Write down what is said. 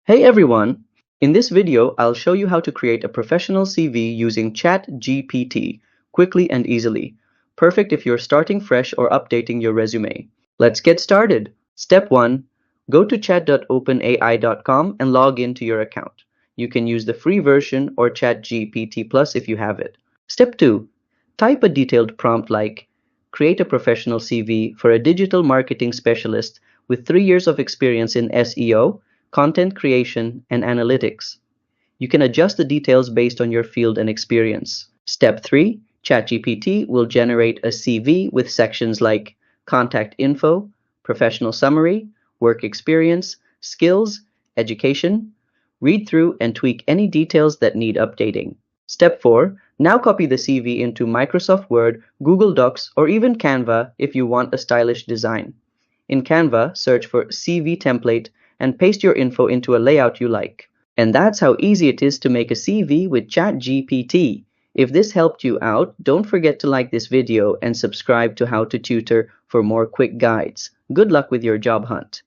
Hey everyone! In this video, I'll show you how to create a professional CV using ChatGPT quickly and easily. Perfect if you're starting fresh or updating your resume. Let's get started. Step 1. Go to chat.openai.com and log into your account. You can use the free version or ChatGPT Plus if you have it. Step 2. Type a detailed prompt like create a professional CV for a digital marketing specialist with 3 years of experience in SEO, content creation, and analytics. You can adjust the details based on your field and experience. Step 3. ChatGPT will generate a CV with sections like contact info, professional summary, work experience, skills, education. Read through and tweak any details that need updating. Step 4. Now copy the CV into Microsoft Word, Google Docs, or even Canva if you want a stylish design. In Canva, search for CV template and paste your info into a layout you like. And that's how easy it is to make a CV with ChatGPT. If this helped you out, don't forget to like this video and subscribe to How to Tutor for more quick guides. Good luck with your job hunt.